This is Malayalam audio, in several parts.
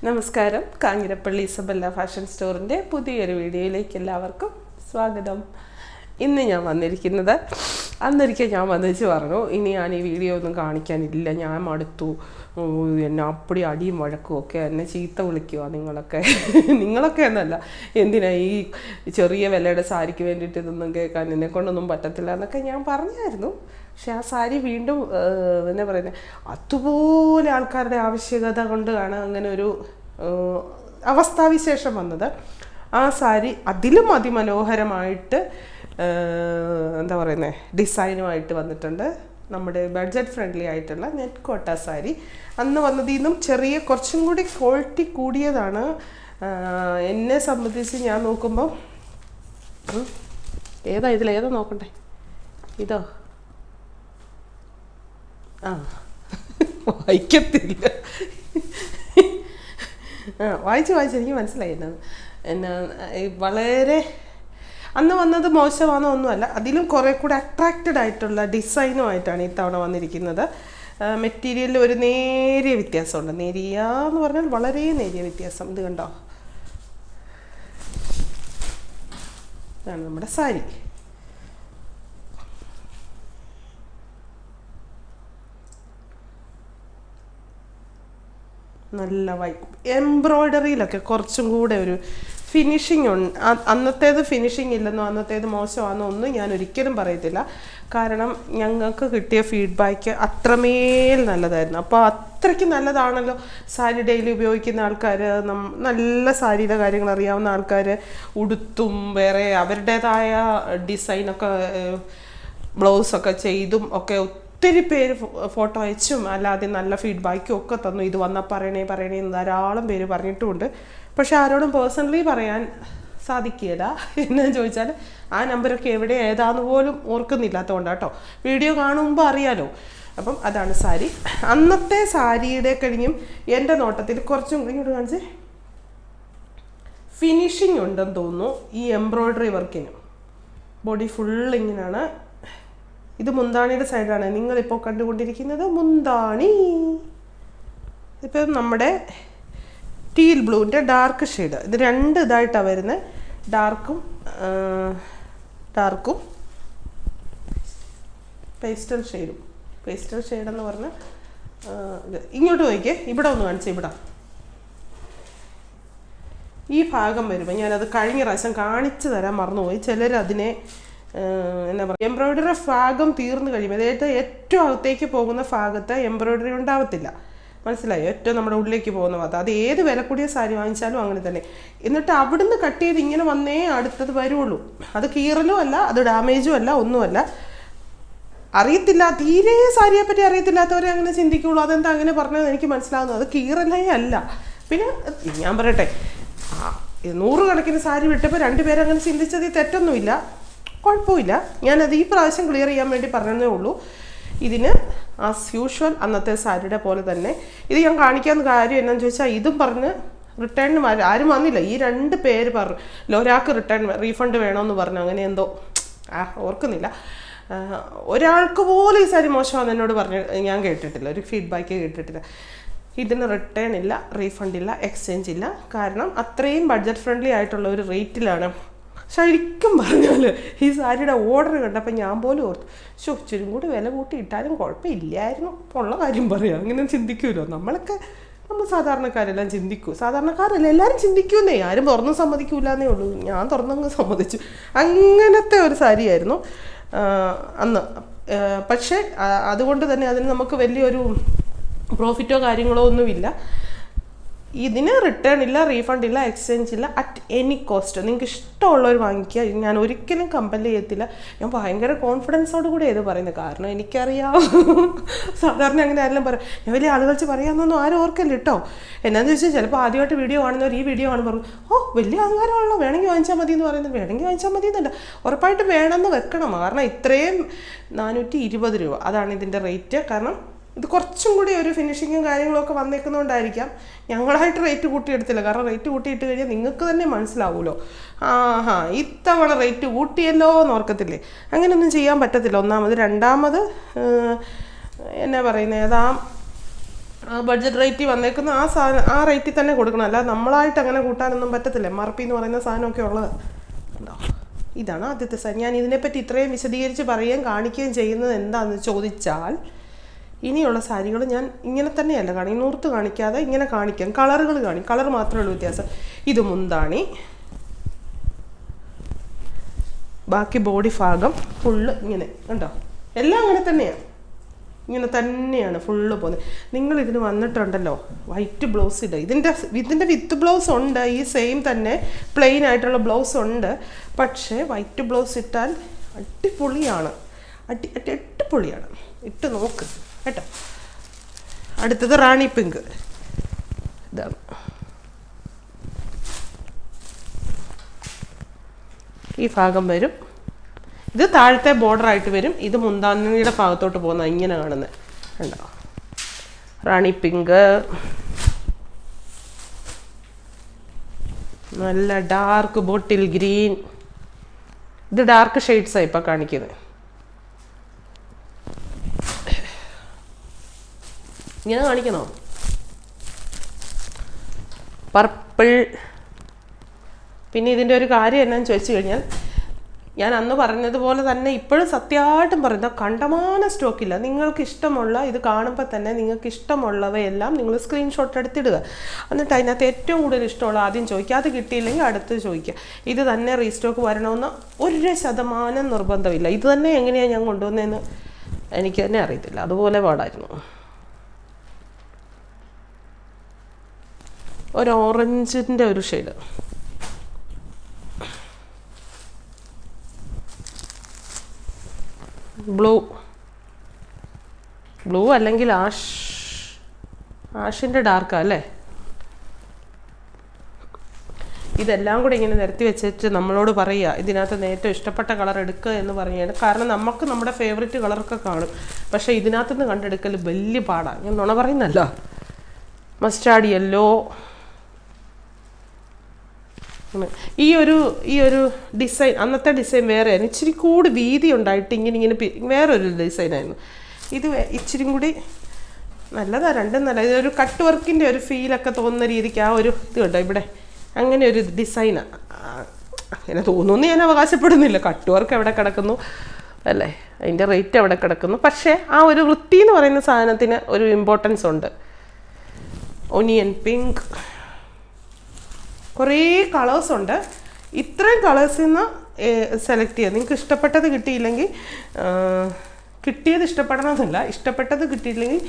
നമസ്കാരം. കാഞ്ഞിരപ്പള്ളി ഇസബെല്ല ഫാഷൻ സ്റ്റോറിൻ്റെ പുതിയൊരു വീഡിയോയിലേക്ക് എല്ലാവർക്കും സ്വാഗതം. ഇന്ന് ഞാൻ വന്നിരിക്കുന്നത്, അന്നൊരിക്കൽ ഞാൻ വന്നിച്ച് പറഞ്ഞു ഇനി ഞാൻ ഈ വീഡിയോ ഒന്നും കാണിക്കാനില്ല, ഞാൻ മടുത്തു, എന്നെ അപ്പടി അടിയും വഴക്കും ഒക്കെ, എന്നെ ചീത്ത വിളിക്കുക നിങ്ങളൊക്കെ എന്നല്ല, എന്തിനാ ഈ ചെറിയ വിലയുടെ സാരിക്ക് വേണ്ടിയിട്ട് ഇതൊന്നും കേൾക്കാൻ എന്നെ കൊണ്ടൊന്നും പറ്റത്തില്ല എന്നൊക്കെ ഞാൻ പറഞ്ഞായിരുന്നു. പക്ഷെ ആ സാരി വീണ്ടും എന്താ പറയുന്നത്, അതുപോലെ ആൾക്കാരുടെ ആവശ്യകത കൊണ്ടാണ് അങ്ങനെ ഒരു അവസ്ഥാവിശേഷം വന്നത്. ആ സാരി അതിലും അതിമനോഹരമായിട്ട് എന്താ പറയുന്നത് ഡിസൈനുമായിട്ട് വന്നിട്ടുണ്ട്. നമ്മുടെ ബഡ്ജറ്റ് ഫ്രണ്ട്ലി ആയിട്ടുള്ള നെറ്റ് കോട്ട സാരി. അന്ന് വന്നതിൽ ചെറിയ കുറച്ചും കൂടി ക്വാളിറ്റി കൂടിയതാണ്. എന്നെ സംബന്ധിച്ച് ഞാൻ നോക്കുമ്പോൾ ഇതിലേതാ നോക്കണ്ടേ, ഇതോ വായിക്കത്തില്ല, വായിച്ച് എനിക്ക് മനസ്സിലായി എന്നാ വളരെ അന്ന് വന്നത് മോശമാണോ ഒന്നുമല്ല, അതിലും കുറേ കൂടെ അട്രാക്റ്റഡ് ആയിട്ടുള്ള ഡിസൈനുമായിട്ടാണ് ഇത്തവണ വന്നിരിക്കുന്നത്. മെറ്റീരിയലിൽ ഒരു നേരിയ വ്യത്യാസമുണ്ട്, നേരിയ എന്ന് പറഞ്ഞാൽ വളരെ നേരിയ വ്യത്യാസം. ഇത് കണ്ടോ, ഇതാണ് നമ്മുടെ സാരി. നല്ല എംബ്രോയ്ഡറിയിലൊക്കെ കുറച്ചും കൂടെ ഒരു ഫിനിഷിംഗ് ഉണ്ട്. അന്നത്തേത് ഫിനിഷിംഗ് ഇല്ലെന്നോ അന്നത്തേത് മോശമാണെന്നോ ഒന്നും ഞാൻ ഒരിക്കലും പറയത്തില്ല. കാരണം ഞങ്ങൾക്ക് കിട്ടിയ ഫീഡ്ബാക്ക് അത്രമേൽ നല്ലതായിരുന്നു. അപ്പോൾ അത്രയ്ക്ക് നല്ലതാണല്ലോ സാരി ഡെയിലി ഉപയോഗിക്കുന്ന ആൾക്കാർ, നല്ല സാരിയുടെ കാര്യങ്ങൾ അറിയാവുന്ന ആൾക്കാർ, ഉടുത്തും വേറെ അവരുടേതായ ഡിസൈനൊക്കെ ബ്ലൗസൊക്കെ ചെയ്തും ഒക്കെ ഒത്തിരി പേര് ഫോട്ടോ അയച്ചും അല്ലാതെ നല്ല ഫീഡ്ബാക്കും ഒക്കെ തന്നു. ഇത് വന്നാൽ പറയണേ ധാരാളം പേര് പറഞ്ഞിട്ടുമുണ്ട്. പക്ഷെ ആരോടും പേഴ്സണലി പറയാൻ സാധിക്കില്ല. എന്നു ചോദിച്ചാൽ ആ നമ്പരൊക്കെ എവിടെ ഏതാന്ന് പോലും ഓർക്കുന്നില്ലാത്തതുകൊണ്ട് കേട്ടോ, വീഡിയോ കാണുമ്പോൾ അറിയാലോ. അപ്പം അതാണ് സാരി. അന്നത്തെ സാരിയുടെ കഴിഞ്ഞും എൻ്റെ നോട്ടത്തിൽ കുറച്ചും ഇങ്ങോട്ട് കാണിച്ച് ഫിനിഷിംഗ് ഉണ്ടെന്ന് തോന്നുന്നു ഈ എംബ്രോയ്ഡറി വർക്കിന്. ബോഡി ഫുൾ ഇങ്ങനെയാണ്. ഇത് മുന്താണിയുടെ സൈഡാണ് നിങ്ങളിപ്പോൾ കണ്ടുകൊണ്ടിരിക്കുന്നത്. മുന്താണി ഇപ്പം നമ്മുടെ ടീൽ ബ്ലൂവിൻ്റെ ഡാർക്ക് ഷെയ്ഡ്, ഇത് രണ്ട് ഇതായിട്ടാണ് വരുന്നത്. ഡാർക്കും പേസ്റ്റൽ ഷെയ്ഡെന്ന് പറഞ്ഞാൽ ഇങ്ങോട്ട് നോക്കിയേ, ഇവിടെ ഒന്ന് കാണിച്ചേ. ഇവിടെ ഈ ഭാഗം വരുമ്പോൾ ഞാനത് കഴിഞ്ഞ പ്രാവശ്യം കാണിച്ചു തരാൻ മറന്നുപോയി. ചിലരതിനെ എന്താ പറയുക, എംബ്രോയ്ഡറി ഭാഗം തീർന്നു കഴിയുമ്പോൾ, അതായത് ഏറ്റവും അകത്തേക്ക് പോകുന്ന ഭാഗത്ത് എംബ്രോയ്ഡറി ഉണ്ടാവത്തില്ല, മനസ്സിലായോ? ഏറ്റവും നമ്മുടെ ഉള്ളിലേക്ക് പോകുന്ന ഭാഗത്ത് അത് ഏത് വില കൂടിയ സാരി വാങ്ങിച്ചാലും അങ്ങനെ തന്നെ. എന്നിട്ട് അവിടുന്ന് കട്ട് ചെയ്ത് ഇങ്ങനെ വന്നേ അടുത്തത് വരുള്ളൂ. അത് കീറലും അല്ല, അത് ഡാമേജും അല്ല, ഒന്നുമല്ല. അറിയത്തില്ല, തീരെ സാരിയെ പറ്റി അറിയത്തില്ലാത്തവരെ അങ്ങനെ ചിന്തിക്കുള്ളൂ. അതെന്താ അങ്ങനെ പറഞ്ഞത് എനിക്ക് മനസ്സിലാവുന്നത്. അത് കീറലേ അല്ല. പിന്നെ ഞാൻ പറയട്ടെ, 100 കണക്കിന് സാരി വിട്ടപ്പോൾ 2 പേരങ്ങനെ ചിന്തിച്ചത് തെറ്റൊന്നുമില്ല, കുഴപ്പമില്ല. ഞാനത് ഈ പ്രാവശ്യം ക്ലിയർ ചെയ്യാൻ വേണ്ടി പറഞ്ഞതേ ഉള്ളൂ. ഇതിന് ആസ് യൂഷ്വൽ അന്നത്തെ സാരിയുടെ പോലെ തന്നെ ഇത് ഞാൻ കാണിക്കാവുന്ന കാര്യം എന്നാന്ന് ചോദിച്ചാൽ, ഇതും പറഞ്ഞ് റിട്ടേണിന് ആരും വന്നില്ല. ഈ 2 പേര് പറഞ്ഞു ഒരാൾക്ക് റീഫണ്ട് വേണമെന്ന് പറഞ്ഞു, അങ്ങനെ എന്തോ ഓർക്കുന്നില്ല. ഒരാൾക്ക് പോലും ഈ സാരി മോശമാണെന്ന് എന്നോട് പറഞ്ഞ് ഞാൻ കേട്ടിട്ടില്ല, ഒരു ഫീഡ്ബാക്ക് കേട്ടിട്ടില്ല. ഇതിന് റിട്ടേൺ ഇല്ല, റീഫണ്ട് ഇല്ല, എക്സ്ചേഞ്ച് ഇല്ല. കാരണം അത്രയും ബഡ്ജറ്റ് ഫ്രണ്ട്ലി ആയിട്ടുള്ള ഒരു റേറ്റിലാണ്. ശരിക്കും പറഞ്ഞാൽ ഈ സാരിയുടെ ഓർഡർ കണ്ടപ്പോൾ ഞാൻ പോലും ഓർത്തു, ഇച്ചിരി കൂടി വില കൂട്ടി ഇട്ടാലും കുഴപ്പമില്ലായിരുന്നു. ഉള്ള കാര്യം പറയാം, അങ്ങനെ ചിന്തിക്കുമല്ലോ നമ്മൾ സാധാരണക്കാരെല്ലാം ചിന്തിക്കൂ. സാധാരണക്കാരല്ല, എല്ലാവരും ചിന്തിക്കൂന്നേ, ആരും തുറന്ന് സമ്മതിക്കൂല എന്നേ ഉള്ളൂ. ഞാൻ തുറന്നങ്ങ് സമ്മതിച്ചു. അങ്ങനത്തെ ഒരു സാരിയായിരുന്നു അന്ന്. പക്ഷേ അതുകൊണ്ട് തന്നെ അതിന് നമുക്ക് വലിയൊരു പ്രോഫിറ്റോ കാര്യങ്ങളോ ഒന്നുമില്ല. ഇതിന് റിട്ടേൺ ഇല്ല, റീഫണ്ട് ഇല്ല, എക്സ്ചേഞ്ച് ഇല്ല, അറ്റ് എനി കോസ്റ്റ്. നിങ്ങൾക്ക് ഇഷ്ടമുള്ളവർ വാങ്ങിക്കുക. ഞാൻ ഒരിക്കലും കമ്പൽ ചെയ്യത്തില്ല. ഞാൻ ഭയങ്കര കോൺഫിഡൻസോട് കൂടെ ഇത് പറയുന്നത്, കാരണം എനിക്കറിയാം സാധാരണ അങ്ങനെ ആരെല്ലാം പറയാം, ഞാൻ വലിയ ആളുകൾ പറയാമെന്നൊന്നും ആരും ഓർക്കല്ല കേട്ടോ. എന്നാന്ന് ചോദിച്ചാൽ ചിലപ്പോൾ ആദ്യമായിട്ട് വീഡിയോ കാണുന്നവർ ഈ വീഡിയോ കാണുമ്പോൾ വലിയ അഹങ്കാരമാണല്ലോ, വേണമെങ്കിൽ വാങ്ങിച്ചാൽ മതി എന്ന് പറയുന്നത്. വേണമെങ്കിൽ വാങ്ങിച്ചാൽ മതി എന്നല്ല, ഉറപ്പായിട്ടും വേണമെന്ന് വെക്കണം. കാരണം ഇത്രയും 420 രൂപ അതാണ് ഇതിൻ്റെ റേറ്റ്. കാരണം ഇത് കുറച്ചും കൂടി ഒരു ഫിനിഷിങ്ങും കാര്യങ്ങളൊക്കെ വന്നേക്കുന്നതുകൊണ്ടായിരിക്കാം ഞങ്ങളായിട്ട് റേറ്റ് കൂട്ടിയെടുത്തില്ല. കാരണം റേറ്റ് കൂട്ടിയിട്ട് കഴിഞ്ഞാൽ നിങ്ങൾക്ക് തന്നെ മനസ്സിലാവുമല്ലോ, ഇത്തവണ റേറ്റ് കൂട്ടിയല്ലോ എന്ന് ഓർക്കത്തില്ലേ. അങ്ങനെയൊന്നും ചെയ്യാൻ പറ്റത്തില്ല. ഒന്നാമത്. രണ്ടാമത് എന്നാ പറയുന്നത്, ബഡ്ജറ്റ് റേറ്റിൽ വന്നേക്കുന്ന ആ സാധനം ആ റേറ്റിൽ തന്നെ കൊടുക്കണം. അല്ലാതെ നമ്മളായിട്ട് അങ്ങനെ കൂട്ടാനൊന്നും പറ്റത്തില്ല. MRP എന്ന് പറയുന്ന സാധനമൊക്കെ ഉള്ളത് ഉണ്ടോ. ഇതാണ് ആദ്യത്തെ സാധനം. ഞാൻ ഇതിനെപ്പറ്റി ഇത്രയും വിശദീകരിച്ച് പറയുകയും കാണിക്കുകയും ചെയ്യുന്നത് എന്താണെന്ന് ചോദിച്ചാൽ, ഇനിയുള്ള സാരികൾ ഞാൻ ഇങ്ങനെ തന്നെയല്ല കാണിക്കും, നൂർത്ത് കാണിക്കാതെ ഇങ്ങനെ കാണിക്കാം. കളറുകൾ കാണിക്കും, കളർ മാത്രമേ ഉള്ളൂ വ്യത്യാസം. ഇത് മുന്താണി, ബാക്കി ബോഡി ഭാഗം ഫുള്ള് ഇങ്ങനെ ഉണ്ടോ, എല്ലാം അങ്ങനെ തന്നെയാണ്, ഇങ്ങനെ തന്നെയാണ് ഫുള്ള് പോകുന്നത്. നിങ്ങളിതിന് വന്നിട്ടുണ്ടല്ലോ വൈറ്റ് ബ്ലൗസ് ഇടുക. ഇതിൻ്റെ വിത്ത് ബ്ലൗസ് ഉണ്ട്, ഈ സെയിം തന്നെ പ്ലെയിൻ ആയിട്ടുള്ള ബ്ലൗസ് ഉണ്ട്. പക്ഷേ വൈറ്റ് ബ്ലൗസ് ഇട്ടാൽ അടിപൊളിയാണ്, അടിപൊളിയാണ്. ഇട്ട് നോക്ക് കേട്ടോ. അടുത്തത് റാണി പിങ്ക്. ഇതാണ് ഈ ഭാഗം വരും. ഇത് താഴത്തെ ബോർഡറായിട്ട് വരും. ഇത് മുന്താണിയുടെ ഭാഗത്തോട്ട് പോകുന്ന ഇങ്ങനെ കാണുന്നത് കണ്ടോ. റാണി പിങ്ക്, നല്ല ഡാർക്ക് ബോട്ടിൽ ഗ്രീൻ. ഇത് ഡാർക്ക് ഷെയ്ഡ്സാണ് ഇപ്പം കാണിക്കുന്നത്. ഇങ്ങനെ കാണിക്കണോ. പർപ്പിൾ. പിന്നെ ഇതിൻ്റെ ഒരു കാര്യം എന്നാന്ന് ചോദിച്ചു കഴിഞ്ഞാൽ, ഞാൻ അന്ന് പറഞ്ഞതുപോലെ തന്നെ ഇപ്പോഴും സത്യമായിട്ടും പറയുന്നത്, കണ്ടമാന സ്റ്റോക്കില്ല. നിങ്ങൾക്ക് ഇഷ്ടമുള്ള ഇത് കാണുമ്പോൾ തന്നെ നിങ്ങൾക്ക് ഇഷ്ടമുള്ളവയെല്ലാം നിങ്ങൾ സ്ക്രീൻഷോട്ട് എടുത്തിടുക. എന്നിട്ട് അതിനകത്ത് ഏറ്റവും കൂടുതൽ ഇഷ്ടമുള്ള ആദ്യം ചോദിക്കുക. അത് കിട്ടിയില്ലെങ്കിൽ അടുത്ത് ചോദിക്കുക. ഇത് തന്നെ റീസ്റ്റോക്ക് വരണമെന്ന് 1% നിർബന്ധമില്ല. ഇത് തന്നെ എങ്ങനെയാണ് ഞാൻ കൊണ്ടുവന്നതെന്ന് എനിക്ക് തന്നെ അറിയത്തില്ല. അതുപോലെ പാടായിരുന്നു. ഒരു ഓറഞ്ചിൻ്റെ ഒരു ഷെയ്ഡ്, ബ്ലൂ അല്ലെങ്കിൽ ആഷിൻ്റെ ഡാർക്കാ അല്ലേ. ഇതെല്ലാം കൂടി ഇങ്ങനെ നിരത്തി വെച്ചിട്ട് നമ്മളോട് പറയുക ഇതിനകത്ത് ഏറ്റവും ഇഷ്ടപ്പെട്ട കളർ എടുക്കുക എന്ന് പറയുകയാണ്. കാരണം നമുക്ക് നമ്മുടെ ഫേവറേറ്റ് കളറൊക്കെ കാണും. പക്ഷേ ഇതിനകത്ത് നിന്ന് കണ്ടെടുക്കൽ വലിയ പാടാണ്. ഞാൻ നുണ പറയുന്നല്ല. Mustard yellow. ഈ ഒരു ഡിസൈൻ, അന്നത്തെ ഡിസൈൻ വേറെയായിരുന്നു. ഇച്ചിരി കൂടി വീതി ഉണ്ടായിട്ട് ഇങ്ങനെ വേറൊരു ഡിസൈനായിരുന്നു. ഇത് ഇച്ചിരി കൂടി നല്ലതാണ്, രണ്ടും നല്ല. ഇതൊരു കട്ട് വർക്കിൻ്റെ ഒരു ഫീലൊക്കെ തോന്നുന്ന രീതിക്ക് ആ ഒരു ഇത് കണ്ടോ ഇവിടെ, അങ്ങനെ ഒരു ഡിസൈനാണ്. അങ്ങനെ തോന്നുന്നു ഞാൻ അവകാശപ്പെടുന്നില്ല. കട്ട് വർക്ക് എവിടെ കിടക്കുന്നു അല്ലേ, അതിൻ്റെ റേറ്റ് എവിടെ കിടക്കുന്നു. പക്ഷേ ആ ഒരു വൃത്തി എന്ന് പറയുന്ന സാധനത്തിന് ഒരു ഇമ്പോർട്ടൻസ് ഉണ്ട്. Onion pink. കുറേ കളേഴ്സുണ്ട്. ഇത്രയും കളേഴ്സിൽ നിന്ന് സെലക്ട് ചെയ്യുക. നിങ്ങൾക്ക് ഇഷ്ടപ്പെട്ടത് കിട്ടിയില്ലെങ്കിൽ, കിട്ടിയത് ഇഷ്ടപ്പെടണമെന്നില്ല, ഇഷ്ടപ്പെട്ടത് കിട്ടിയില്ലെങ്കിൽ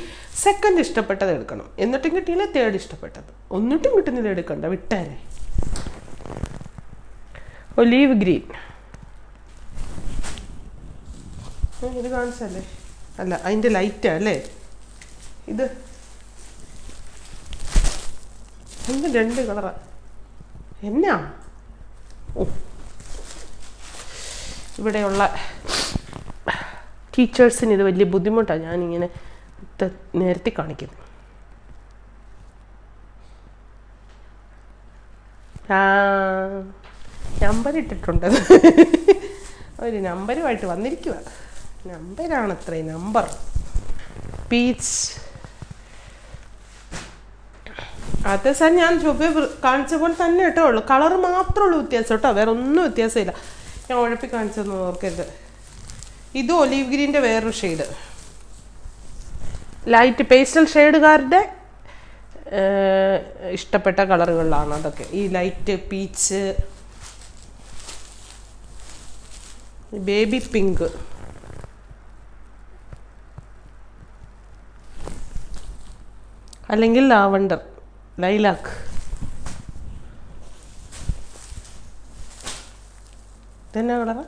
സെക്കൻഡ് ഇഷ്ടപ്പെട്ടത് എടുക്കണം. എന്നിട്ടും കിട്ടിയില്ല തേർഡ് ഇഷ്ടപ്പെട്ടത്. ഒന്നിട്ടും കിട്ടുന്നില്ല എടുക്കണ്ട, വിട്ടാരെ. Olive green. ഇത് കാണിച്ചല്ലേ, അല്ല അതിൻ്റെ ലൈറ്റാ അല്ലേ ഇത്. ഇതിൻ്റെ 2 കളറാണ്. എന്നാ ഇവിടെയുള്ള ടീച്ചേഴ്സിന് ഇത് വലിയ ബുദ്ധിമുട്ടാണ് ഞാനിങ്ങനെ നേരത്തെ കാണിക്കുന്നത്. നമ്പർ ഇട്ടിട്ടുണ്ട്. ഒരു നമ്പരുമായിട്ട് വന്നിരിക്കുക. നമ്പരാണ് അത്രയും നമ്പർ. പീച്ച്. അത് സാർ ഞാൻ കാണിച്ച പോലെ തന്നെ കേട്ടോ ഉള്ളു. കളർ മാത്രമേ ഉള്ളൂ വ്യത്യാസം കേട്ടോ, വേറെ ഒന്നും വ്യത്യാസമില്ല. ഞാൻ ഉഴപ്പി കാണിച്ചെന്ന് ഓർക്കരുത്. ഇത് ഒലീവ് ഗ്രീൻ്റെ വേറൊരു ഷെയ്ഡ്, ലൈറ്റ് പേസ്റ്റൽ ഷെയ്ഡുകാരുടെ ഇഷ്ടപ്പെട്ട കളറുകളിലാണ് അതൊക്കെ. ഈ ലൈറ്റ് പീച്ച്, ബേബി പിങ്ക്, അല്ലെങ്കിൽ ലാവണ്ടർ, ലൈലാക്ക്. ഇതെന്നാ കളറാ?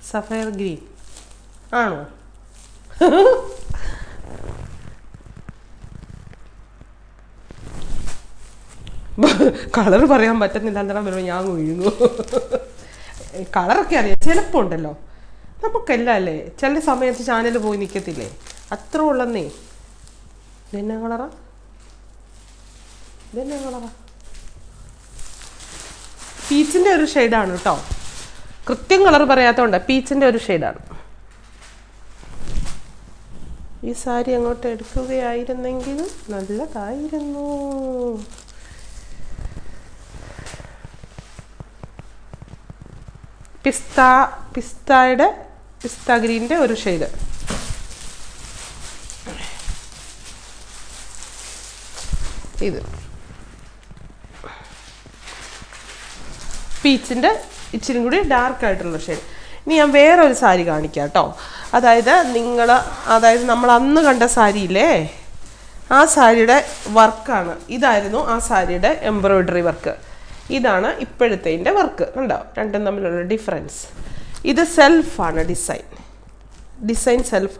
സഫയർ ഗ്രീൻ ആണോ? കളർ പറയാൻ പറ്റുന്നില്ല എന്താ പറയുമ്പോൾ ഞാൻ വിഴുങ്ങു. കളറൊക്കെ അറിയാം. ചിലപ്പോൾ ഉണ്ടല്ലോ നമുക്കെല്ലാം അല്ലേ, ചില സമയത്ത് ചാനൽ പോയി നിൽക്കത്തില്ലേ, അത്ര ഉള്ളന്നേ. ഇതെന്നാ കളറാ? ഇതെന്നാ കളറാ? പീച്ചിൻ്റെ ഒരു ഷെയ്ഡാണ് കേട്ടോ, കൃത്യം കളർ പറയാത്തതുകൊണ്ട് പീച്ചിൻ്റെ ഒരു ഷെയ്ഡാണ്. ഈ സാരി അങ്ങോട്ട് എടുക്കുകയായിരുന്നെങ്കിൽ നല്ലതായിരുന്നു. പിസ്ത ഗ്രീൻ്റെ ഒരു ഷെയ്ഡ്. ഇത് പീച്ചിൻ്റെ ഇച്ചിരി കൂടി ഡാർക്കായിട്ടുള്ള ഷെയ്ഡ്. ഇനി ഞാൻ വേറൊരു സാരി കാണിക്കാം കേട്ടോ. അതായത് നമ്മൾ അന്ന് കണ്ട സാരിയില്ലേ, ആ സാരിയുടെ വർക്കാണ്. ഇതായിരുന്നു ആ സാരിയുടെ എംബ്രോയ്ഡറി വർക്ക്. ഇതാണ് ഇപ്പോഴത്തെ വർക്ക്. കണ്ടോ രണ്ടും തമ്മിലുള്ള ഡിഫറൻസ്. ഇത് സെൽഫാണ്, ഡിസൈൻ സെൽഫ്.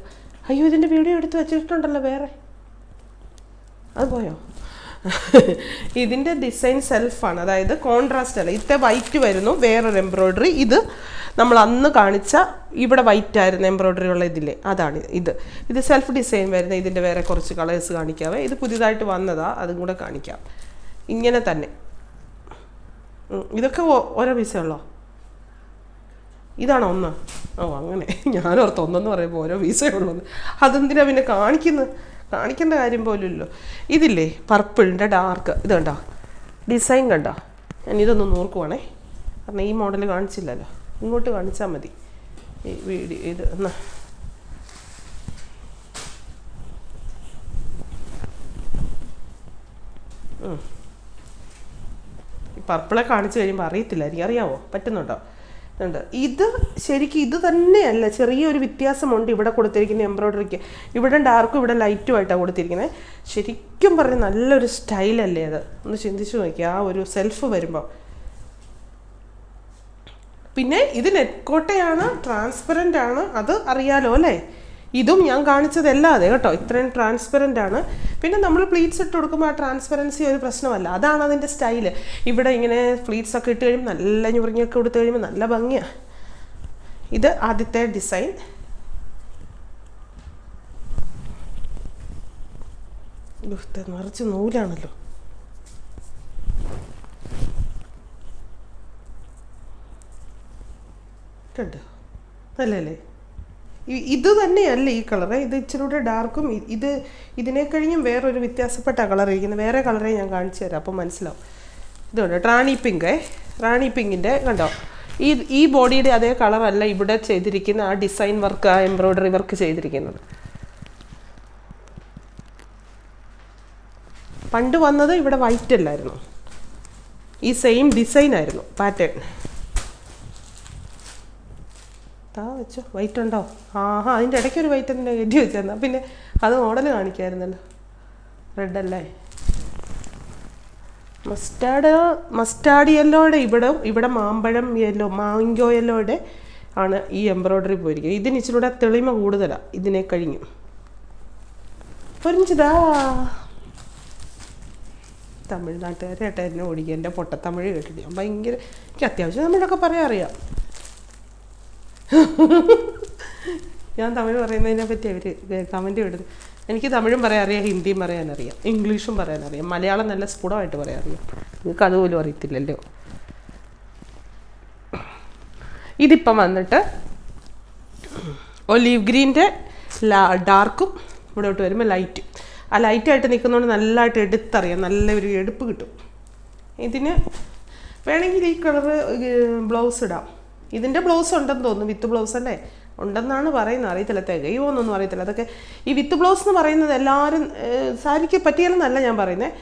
അയ്യോ, ഇതിൻ്റെ വീഡിയോ എടുത്ത് വെച്ചിട്ടുണ്ടല്ലോ വേറെ, അത് പോയോ? ഇതിൻ്റെ ഡിസൈൻ സെൽഫാണ്, അതായത് കോൺട്രാസ്റ്റ് അല്ല. ഇത്തെ വൈറ്റ് വരുന്നു, വേറൊരു എംബ്രോയ്ഡറി. ഇത് നമ്മൾ അന്ന് കാണിച്ച ഇവിടെ വൈറ്റ് ആയിരുന്നു എംബ്രോയ്ഡറി ഉള്ള ഇതില്ലേ, അതാണ് ഇത് സെൽഫ് ഡിസൈൻ വരുന്ന. ഇതിൻ്റെ വേറെ കുറച്ച് കളേഴ്സ് കാണിക്കാവേ. ഇത് പുതിയതായിട്ട് വന്നതാ, അതും കൂടെ കാണിക്കാം. ഇങ്ങനെ തന്നെ ഇതൊക്കെ ഓരോ പീസേ ഉള്ളോ? ഇതാണോ ഒന്ന്? ഓ അങ്ങനെ, ഞാനോർത്ത് ഒന്നെന്ന് പറയുമ്പോൾ ഓരോ പീസേ ഉള്ളൂ. അതെന്തിനാ പിന്നെ കാണിക്കേണ്ട കാര്യം പോലുമില്ലോ. ഇതില്ലേ പർപ്പിളിൻ്റെ ഡാർക്ക്, ഇത് കണ്ടോ ഡിസൈൻ കണ്ടോ? ഞാൻ ഇതൊന്ന് നോക്കുവാണേ, കാരണം ഈ മോഡൽ കാണിച്ചില്ലല്ലോ. ഇങ്ങോട്ട് കാണിച്ചാൽ മതി ഈ വീഡിയോ. ഇത് എന്നാ ഈ പർപ്പിളെ കാണിച്ചു കഴിയുമ്പോൾ അറിയത്തില്ലായിരിക്കും. അറിയാവോ? പറ്റുന്നുണ്ടോ? ഉണ്ട്. ഇത് ശരിക്കും ഇത് തന്നെയല്ല, ചെറിയൊരു വ്യത്യാസമുണ്ട് ഇവിടെ കൊടുത്തിരിക്കുന്ന എംബ്രോയ്ഡറിക്ക്. ഇവിടെ ഡാർക്കും ഇവിടെ ലൈറ്റുമായിട്ടാണ് കൊടുത്തിരിക്കുന്നത്. ശരിക്കും പറഞ്ഞ് നല്ലൊരു സ്റ്റൈലല്ലേ അത്? ഒന്ന് ചിന്തിച്ചു നോക്കിയാൽ ആ ഒരു സെൽഫ് വരുമ്പോൾ. പിന്നെ ഇത് നെറ്റ്കോട്ടയാണ്, ട്രാൻസ്പെറൻ്റ് ആണ്, അത് അറിയാലോ അല്ലേ? ഇതും ഞാൻ കാണിച്ചതല്ലാതെ കേട്ടോ, ഇത്രയും ട്രാൻസ്പെറൻ്റ് ആണ്. പിന്നെ നമ്മൾ പ്ലീറ്റ്സ് ഇട്ട് കൊടുക്കുമ്പോൾ ആ ട്രാൻസ്പെറൻസി ഒരു പ്രശ്നമല്ല. അതാണ് അതിൻ്റെ സ്റ്റൈല്. ഇവിടെ ഇങ്ങനെ പ്ലീറ്റ്സ് ഒക്കെ ഇട്ട് കഴിയുമ്പോൾ നല്ല ഞുറിഞ്ഞൊക്കെ കൊടുത്തു കഴിയുമ്പോൾ നല്ല ഭംഗിയാണ്. ഇത് ആദ്യത്തെ ഡിസൈൻ. നിറച്ച് നൂലാണല്ലോ. കണ്ടോ? നല്ലല്ലേ? ഇത് തന്നെയല്ല ഈ കളറ്, ഇത് ഇച്ചിരി കൂടെ ഡാർക്കും. ഇതിനെ കഴിഞ്ഞും വേറൊരു വ്യത്യാസപ്പെട്ട കളർ ഇരിക്കുന്നത്. വേറെ കളറേ ഞാൻ കാണിച്ചു തരാം, അപ്പോൾ മനസ്സിലാവും. ഇതുണ്ട് റാണി പിങ്കിൻ്റെ കണ്ടോ? ഈ ബോഡിയുടെ അതേ കളറല്ല ഇവിടെ ചെയ്തിരിക്കുന്ന ആ ഡിസൈൻ വർക്ക്, ആ എംബ്രോയ്ഡറി വർക്ക് ചെയ്തിരിക്കുന്നത്. പണ്ട് വന്നത് ഇവിടെ വൈറ്റ് അല്ലായിരുന്നു, ഈ സെയിം ഡിസൈൻ ആയിരുന്നു, പാറ്റേൺ. വെച്ചോ, വൈറ്റ് ഉണ്ടോ? അതിൻ്റെ ഇടയ്ക്കൊരു വൈറ്റ് തന്നെ കയറ്റി വെച്ചെന്നാ പിന്നെ അത് മോഡൽ കാണിക്കായിരുന്നല്ലോ. റെഡ് അല്ലേ? മസ്റ്റാർഡ് യെല്ലോയുടെ ഇവിടെ മാമ്പഴം യെല്ലോ, മാങ്കോ യെല്ലോയുടെ ആണ് ഈ എംബ്രോയ്ഡറി പോയിരിക്കുന്നത്. ഇതിന് ഇച്ചിരൂടെ തെളിമ കൂടുതലാണ് ഇതിനെ കഴിഞ്ഞു. പൊരിഞ്ചതാ തമിഴ്നാട്ടുകാരായിട്ട് എന്നെ ഓടിക്കുക. എൻ്റെ പൊട്ടത്തമിഴ് കേട്ടിട്ട് ഞാൻ ഭയങ്കര, എനിക്ക് അത്യാവശ്യം തമിഴൊക്കെ പറയാൻ അറിയാം. ഞാൻ തമിഴ് പറയുന്നതിനെ പറ്റി അവർ കമൻറ്റ് വിടുന്നു. എനിക്ക് തമിഴും പറയാൻ അറിയാം, ഹിന്ദിയും പറയാനറിയാം, ഇംഗ്ലീഷും പറയാനറിയാം, മലയാളം നല്ല സ്ഫുടമായിട്ട് പറയാൻ അറിയാം. നിങ്ങൾക്ക് അതുപോലും അറിയത്തില്ലല്ലോ. ഇതിപ്പം വന്നിട്ട് ഒലീവ് ഗ്രീൻ്റെ ഡാർക്കും ഇവിടോട്ട് വരുമ്പോൾ ലൈറ്റ്. ആ ലൈറ്റായിട്ട് നിൽക്കുന്നതുകൊണ്ട് നല്ലതായിട്ട് എടുത്തറിയാം, നല്ലൊരു എടുപ്പ് കിട്ടും. ഇതിന് വേണമെങ്കിൽ ഈ കളറ് ബ്ലൗസ് ഇടാം. ഇതിൻ്റെ ബ്ലൗസ് ഉണ്ടെന്ന് തോന്നുന്നു, വിത്ത് ബ്ലൗസ് അല്ലേ? ഉണ്ടെന്നാണ് പറയുന്നത്, അറിയത്തില്ല, തികയുമോന്നൊന്നും അറിയത്തില്ല. അതൊക്കെ ഈ വിത്ത് ബ്ലൗസ് എന്ന് പറയുന്നത് എല്ലാവരും സാരിക്ക് പറ്റിയാലെന്നല്ല ഞാൻ പറയുന്നത്.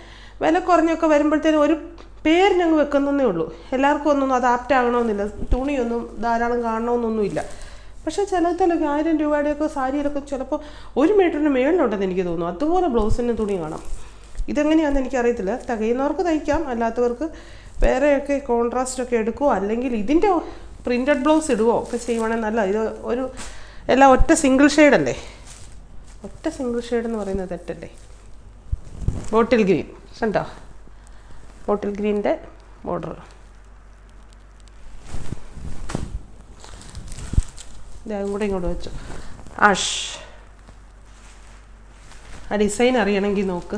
വില കുറഞ്ഞൊക്കെ വരുമ്പോഴത്തേനും ഒരു പേരിനങ്ങ് വെക്കുന്നതേ ഉള്ളൂ. എല്ലാവർക്കും ഒന്നും അത് ആപ്റ്റ് ആകണമെന്നില്ല, തുണിയൊന്നും ധാരാളം കാണണമെന്നൊന്നുമില്ല. പക്ഷേ ചിലത്തിലൊക്കെ 1000 രൂപയുടെയൊക്കെ സാരിയിലൊക്കെ ചിലപ്പോൾ 1 മീറ്ററിന് മേളിലുണ്ടെന്ന് എനിക്ക് തോന്നുന്നു. അതുപോലെ ബ്ലൗസിന് തുണി കാണാം. ഇതെങ്ങനെയാണെന്ന് എനിക്കറിയത്തില്ല. തികയുന്നവർക്ക് തയ്ക്കാം, അല്ലാത്തവർക്ക് വേറെയൊക്കെ കോൺട്രാസ്റ്റൊക്കെ എടുക്കുമോ അല്ലെങ്കിൽ ഇതിൻ്റെ പ്രിൻറ്റഡ് ബ്ലൗസ് ഇടുവോ ഒക്കെ ചെയ്യുവാണെങ്കിൽ നല്ല. ഇത് എല്ലാം ഒറ്റ സിംഗിൾ ഷെയ്ഡല്ലേ? ഒറ്റ സിംഗിൾ ഷെയ്ഡ് എന്ന് പറയുന്നത് തെറ്റല്ലേ? ബോട്ടിൽ ഗ്രീൻ കണ്ടോ? ബോട്ടിൽ ഗ്രീൻ്റെ ബോർഡർ. ഇതും കൂടെ ഇങ്ങോട്ട് വെച്ചു. ആ ഡിസൈൻ അറിയണമെങ്കിൽ നോക്ക്.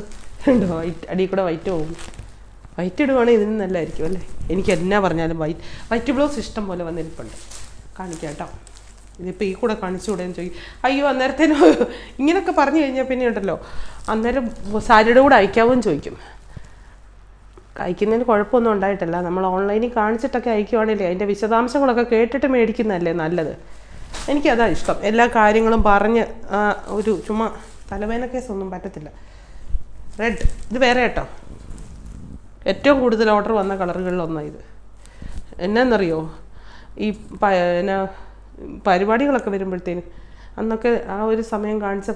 ഉണ്ടോ? അടിയിൽ കൂടെ വൈറ്റ് പോകും. വൈറ്റ് ഇടുവാണെങ്കിൽ ഇതിന് നല്ലതായിരിക്കും അല്ലേ? എനിക്ക് എന്നാ പറഞ്ഞാലും വൈറ്റ് ബ്ലൗസ് ഇഷ്ടം പോലെ വന്നിരിപ്പുണ്ട്. കാണിക്കാം കേട്ടോ. ഇതിപ്പോൾ ഈ കൂടെ കാണിച്ചുകൂടെ എന്ന് ചോദിക്കും. അയ്യോ അന്നേരത്തേനോ ഇങ്ങനെയൊക്കെ പറഞ്ഞു കഴിഞ്ഞാൽ പിന്നെ ഉണ്ടല്ലോ അന്നേരം സാരിയുടെ കൂടെ അയക്കാവും ചോദിക്കും. അയക്കുന്നതിന് കുഴപ്പമൊന്നും ഉണ്ടായിട്ടില്ല. നമ്മൾ ഓൺലൈനിൽ കാണിച്ചിട്ടൊക്കെ അയക്കുവാണെങ്കിൽ അതിൻ്റെ വിശദാംശങ്ങളൊക്കെ കേട്ടിട്ട് മേടിക്കുന്നതല്ലേ നല്ലത്. എനിക്കതാ ഇഷ്ടം. എല്ലാ കാര്യങ്ങളും പറഞ്ഞ് ഒരു ചുമ്മാ തലവേദന കേസൊന്നും പറ്റത്തില്ല. റെഡ് ഇത് വേറെ കേട്ടോ, ഏറ്റവും കൂടുതൽ ഓർഡർ വന്ന കളറുകളിലൊന്നാണ് ഇത്. എന്നാന്നറിയോ, ഈ പരിപാടികളൊക്കെ വരുമ്പോഴത്തേനും അന്നൊക്കെ ആ ഒരു സമയം കാണിച്ച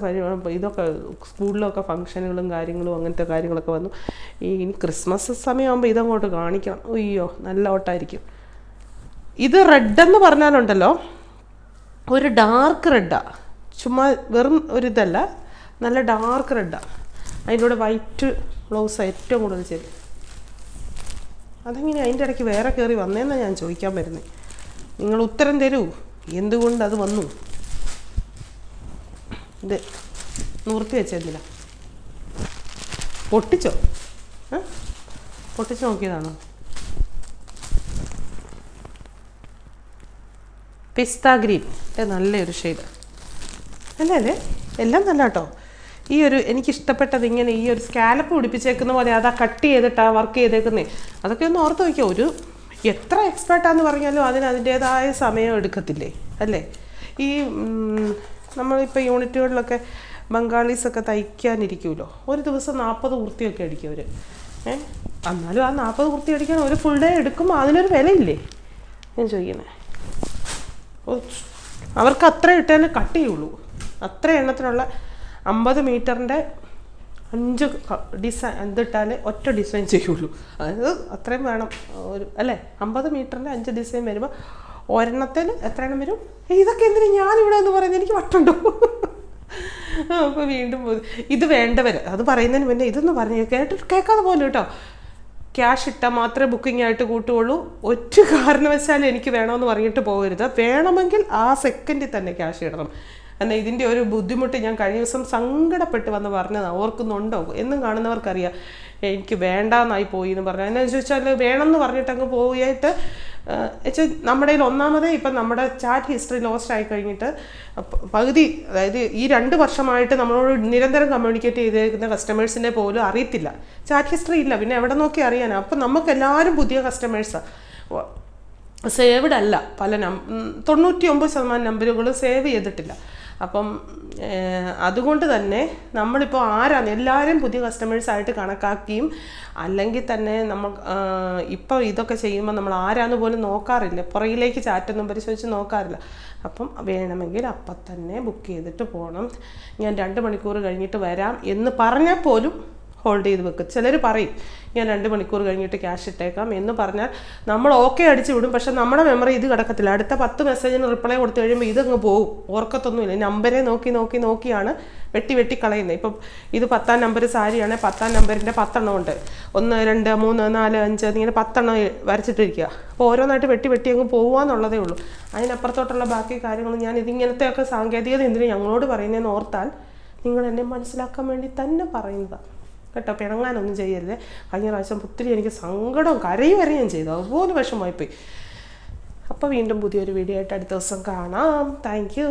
ഇതൊക്കെ സ്കൂളിലൊക്കെ ഫങ്ഷനുകളും കാര്യങ്ങളും അങ്ങനത്തെ കാര്യങ്ങളൊക്കെ വന്നു. ഇനി ക്രിസ്മസ് സമയമാകുമ്പോൾ ഇതങ്ങോട്ട് കാണിക്കണം. അയ്യോ നല്ല ഓട്ടായിരിക്കും. ഇത് റെഡെന്ന് പറഞ്ഞാലുണ്ടല്ലോ ഒരു ഡാർക്ക് റെഡാണ്, ചുമ്മാ വെറും ഒരിതല്ല, നല്ല ഡാർക്ക് റെഡാണ്. അതിൻ്റെ കൂടെ വൈറ്റ് ബ്ലൗസാണ് ഏറ്റവും കൂടുതൽ ശരി. അതെങ്ങനെ അതിൻ്റെ ഇടയ്ക്ക് വേറെ കയറി വന്നേന്നാണ് ഞാൻ ചോദിക്കാൻ വരുന്നത്. നിങ്ങൾ ഉത്തരം തരൂ, എന്തുകൊണ്ട് അത് വന്നു? ഇത് നിവർത്തി വെച്ചെന്തില്ല, പൊട്ടിച്ചോ? പൊട്ടിച്ച് നോക്കിയതാണോ? പിസ്ത ഗ്രീൻ നല്ലൊരു ഷെയ്ഡ് അല്ലേ? അല്ലേ എല്ലാം നല്ല കേട്ടോ. ഈ ഒരു എനിക്കിഷ്ടപ്പെട്ടത് ഇങ്ങനെ ഈ ഒരു സ്കാലപ്പ് പിടിപ്പിച്ചേക്കുന്ന പോലെ അതാ കട്ട് ചെയ്തിട്ടാ വർക്ക് ചെയ്തേക്കുന്നേ. അതൊക്കെ ഒന്ന് ഓർത്ത് വയ്ക്കുക. ഒരു എത്ര എക്സ്പേർട്ടാന്ന് പറഞ്ഞാലും അതിൻ്റേതായ സമയം എടുക്കത്തില്ലേ അല്ലേ? ഈ നമ്മളിപ്പോൾ യൂണിറ്റുകളിലൊക്കെ ബംഗാളീസൊക്കെ തയ്ക്കാനിരിക്കുമല്ലോ, ഒരു ദിവസം 40 കുർത്തിയൊക്കെ അടിക്കും അവർ. എന്നാലും ആ 40 കുർത്തി അടിക്കാൻ ഒരു ഫുൾ ഡേ എടുക്കുമ്പോൾ അതിനൊരു വിലയില്ലേ ഞാൻ ചോദിക്കുന്നത്. അവർക്ക് അത്ര ഇട്ടാലേ കട്ട് ചെയ്യുള്ളൂ. അത്ര എണ്ണത്തിനുള്ള 50 മീറ്ററിൻ്റെ 5 ഡിസൈൻ എന്തിട്ടാലേ ഒറ്റ ഡിസൈൻ ചെയ്യുള്ളൂ. അതായത് അത്രയും വേണം ഒരു അല്ലേ? 50 മീറ്ററിൻ്റെ 5 ഡിസൈൻ വരുമ്പോൾ ഒരെണ്ണത്തിൽ എത്ര എണ്ണം വരും? ഇതൊക്കെ എന്തിനാ ഞാനിവിടെ എന്ന് പറയുന്നത്? എനിക്ക് വട്ടുണ്ടോ? അപ്പോൾ വീണ്ടും ഇത് വേണ്ടവർ അത് പറയുന്നതിന് മുന്നേ ഇതൊന്ന് പറഞ്ഞു കേൾക്കാതെ പോലും കേട്ടോ. ക്യാഷ് ഇട്ടാൽ മാത്രമേ ബുക്കിംഗ് ആയിട്ട് കൂട്ടുകയുള്ളൂ. ഒരു കാരണവശാലും എനിക്ക് വേണമെന്ന് പറഞ്ഞിട്ട് പോകരുത്. വേണമെങ്കിൽ ആ സെക്കൻഡിൽ തന്നെ ക്യാഷ് ഇടണം. എന്നാൽ ഇതിൻ്റെ ഒരു ബുദ്ധിമുട്ട് ഞാൻ കഴിഞ്ഞ ദിവസം സങ്കടപ്പെട്ട് വന്ന് പറഞ്ഞതാണ്. ഓർക്കുന്നുണ്ടോ? എന്നും കാണുന്നവർക്കറിയാം എനിക്ക് വേണ്ടാന്നായി പോയി എന്ന് പറഞ്ഞു. എന്നാന്ന് ചോദിച്ചാൽ വേണമെന്ന് പറഞ്ഞിട്ട് അങ്ങ് പോയിട്ട് വെച്ചാൽ നമ്മുടെ കയ്യിൽ ഒന്നാമതേ ഇപ്പം നമ്മുടെ ചാറ്റ് ഹിസ്റ്ററി ലോസ്റ്റ് ആയി കഴിഞ്ഞിട്ട് പകുതി, അതായത് ഈ 2 വർഷമായിട്ട് നമ്മളോട് നിരന്തരം കമ്മ്യൂണിക്കേറ്റ് ചെയ്തേക്കുന്ന കസ്റ്റമേഴ്സിനെ പോലും അറിയത്തില്ല. ചാറ്റ് ഹിസ്റ്ററി ഇല്ല, പിന്നെ എവിടെ നോക്കി അറിയാനാണ്. അപ്പം നമുക്ക് എല്ലാവരും പുതിയ കസ്റ്റമേഴ്സാണ്. സേവ്ഡ് അല്ല, പല 99% നമ്പറുകളും സേവ് ചെയ്തിട്ടില്ല. അപ്പം അതുകൊണ്ട് തന്നെ നമ്മളിപ്പോൾ ആരാണ് എല്ലാവരും പുതിയ കസ്റ്റമേഴ്സായിട്ട് കണക്കാക്കിയും അല്ലെങ്കിൽ തന്നെ നമ്മൾ ഇപ്പോൾ ഇതൊക്കെ ചെയ്യുമ്പോൾ നമ്മൾ ആരാന്ന് പോലും നോക്കാറില്ല, പുറകിലേക്ക് ചാറ്റൊന്നും പരിശോധിച്ച് നോക്കാറില്ല. അപ്പം വേണമെങ്കിൽ അപ്പം തന്നെ ബുക്ക് ചെയ്തിട്ട് പോകണം. ഞാൻ 2 മണിക്കൂർ കഴിഞ്ഞിട്ട് വരാം എന്ന് പറഞ്ഞാൽ പോലും ഹോൾഡ് ചെയ്ത് വെക്കും. ചിലർ പറയും ഞാൻ 2 മണിക്കൂർ കഴിഞ്ഞിട്ട് ക്യാഷ് ഇട്ടേക്കാം എന്ന് പറഞ്ഞാൽ നമ്മൾ ഓക്കെ അടിച്ച് വിടും. പക്ഷെ നമ്മുടെ മെമ്മറി ഇത് കിടക്കത്തില്ല. അടുത്ത 10 മെസ്സേജിന് റിപ്ലൈ കൊടുത്തു കഴിയുമ്പോൾ ഇതങ്ങ് പോകും, ഓർക്കത്തൊന്നുമില്ല. നമ്പരെ നോക്കിയാണ് വെട്ടി കളയുന്നത്. ഇപ്പം ഇത് 10ാം നമ്പർ സാരിയാണെങ്കിൽ 10ാം നമ്പറിൻ്റെ 10 എണ്ണം ഉണ്ട്. 1 2 3 4 5 ഇങ്ങനെ 10 എണ്ണം വരച്ചിട്ടിരിക്കുക. അപ്പോൾ ഓരോന്നായിട്ട് വെട്ടി അങ്ങ് പോകുകയെന്നുള്ളതേ ഉള്ളൂ. അതിനപ്പുറത്തോട്ടുള്ള ബാക്കി കാര്യങ്ങൾ ഞാൻ ഇതിങ്ങനത്തെയൊക്കെ സാങ്കേതികത എന്തിനും ഞങ്ങളോട് പറയുന്നതെന്ന് ഓർത്താൽ നിങ്ങൾ എന്നെ മനസ്സിലാക്കാൻ വേണ്ടി തന്നെ പറയുന്നതാണ് കേട്ടോ. പിണങ്ങാനൊന്നും ചെയ്യരുത്. കഴിഞ്ഞ പ്രാവശ്യം ഒത്തിരി എനിക്ക് സങ്കടവും കരയും ഞാൻ ചെയ്തു, അതുപോലെ വിഷമമായിപ്പോയി. അപ്പോൾ വീണ്ടും പുതിയൊരു വീഡിയോ ആയിട്ട് അടുത്ത ദിവസം കാണാം. Thank you.